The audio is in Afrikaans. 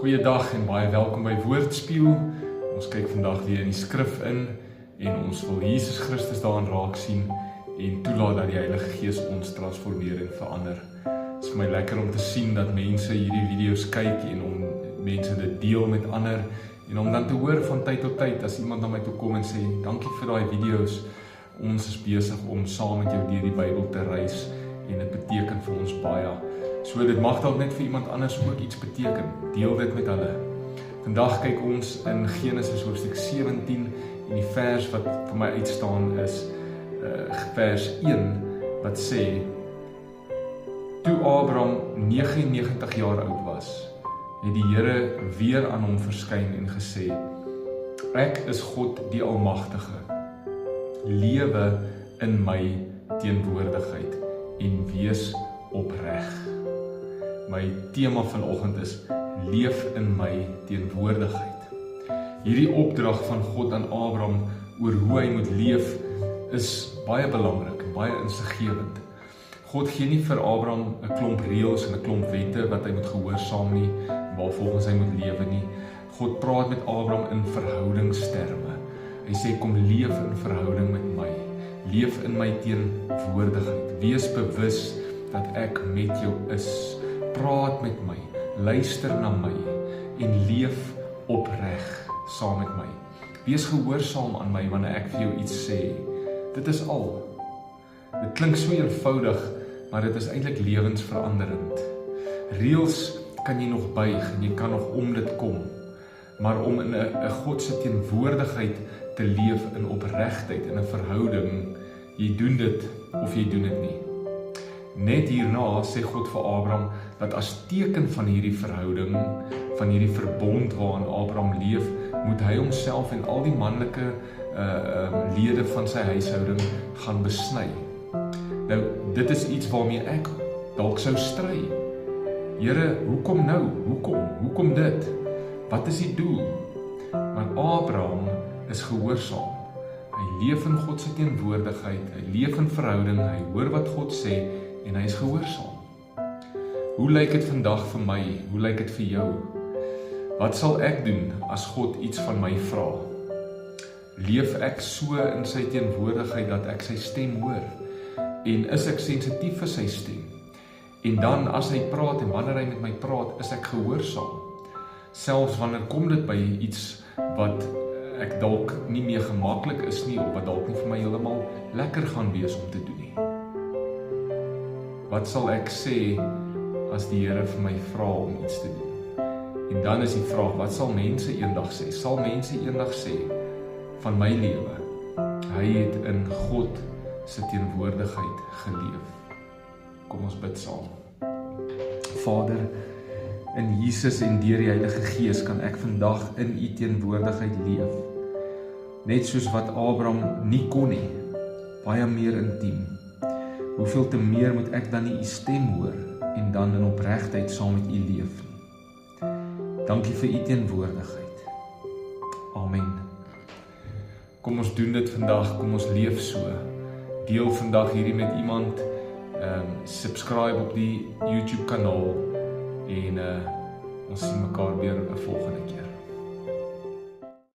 Goeiedag en baie welkom by Woordspieël. Ons kyk vandag weer in die skrif in en ons wil Jesus Christus daarin raak sien en toelaat dat die Heilige Gees ons transformeer en verander. Het is vir my lekker om te sien dat mense hierdie video's kyk en om mense dit deel met ander en om dan te hoor van tyd tot tyd as iemand na my toe kom en sê, dankie vir daai video's. Ons is besig om saam met jou deur die Bybel te reis en dit beteken vir ons baie. So dit mag dalk net vir iemand anders ook iets beteken. Deel dit met hulle. Vandag kyk ons in Genesis hoofstuk 17 en die vers wat vir my uitstaan is vers 1 wat sê: Toe Abraham 99 jaar oud was, het die Here weer aan hom verskyn en gesê: Ek is God die Almagtige. Lewe in my teenwoordigheid en wees opreg. My tema vanoggend is leef in my teenwoordigheid. Hierdie opdrag van God aan Abraham oor hoe hy moet leef is baie belangrik en baie insiggewend. God gee nie vir Abraham 'n klomp reëls en 'n klomp wette wat hy moet gehoorsaam nie, waarvolgens hy moet lewe nie. God praat met Abraham in verhoudingsterme. Hy sê kom leef in verhouding met my. Leef in my teenwoordigheid. Wees bewus dat ek met jou is. Praat met my, luister na my en leef opreg saam met my. Wees gehoorsaam aan my wanneer ek vir jou iets sê. Dit is al. Dit klink so eenvoudig, maar dit is eintlik lewensveranderend. Reëls kan jy nog buig en jy kan nog om dit kom. Maar om in 'n God se teenwoordigheid te leef in opregtheid, in 'n verhouding, jy doen dit of jy doen dit nie. Net hierna sê God vir Abraham dat as teken van hierdie verhouding, van hierdie verbond waarin Abraham leef, moet hy homself en al die manlike lede van sy huishouding gaan besny. Nou, dit is iets waarmee ek dalk sou stry. Here, hoekom nou? Hoekom dit? Wat is die doel? Maar Abraham is gehoorsaam. Hy leef in God se teenwoordigheid, hy leef in verhouding, hy hoor wat God sê en hy is gehoorsaam. Hoe lyk dit vandag vir my? Hoe lyk dit vir jou? Wat sal ek doen as God iets van my vra? Leef ek so in sy teenwoordigheid dat ek sy stem hoor? En is ek sensitief vir sy stem? En dan as hy praat en wanneer hy met my praat, is ek gehoorsaam? Selfs wanneer kom dit by iets wat ek dalk nie meer gemaklik is nie, of wat dalk nie vir my heeltemal lekker gaan wees om te doen nie. Wat sal ek sê as die Here vir my vra om iets te doen? En dan is die vraag, wat sal mense eendag sê? Sal mense eendag sê van my lewe, hy het in God se teenwoordigheid geleef? Kom ons bid saam. Vader, in Jesus en deur die Heilige Gees kan ek vandag in u teenwoordigheid leef. Net soos wat Abraham nie kon nie, baie meer intiem. Hoeveel te meer moet ek dan nie u stem hoor en dan in opregtheid saam met u leef nie. Dankie vir u teenwoordigheid. Amen. Kom ons doen dit vandag, kom ons leef so. Deel vandag hierdie met iemand, subscribe op die YouTube kanaal en ons sien mekaar weer 'n volgende keer.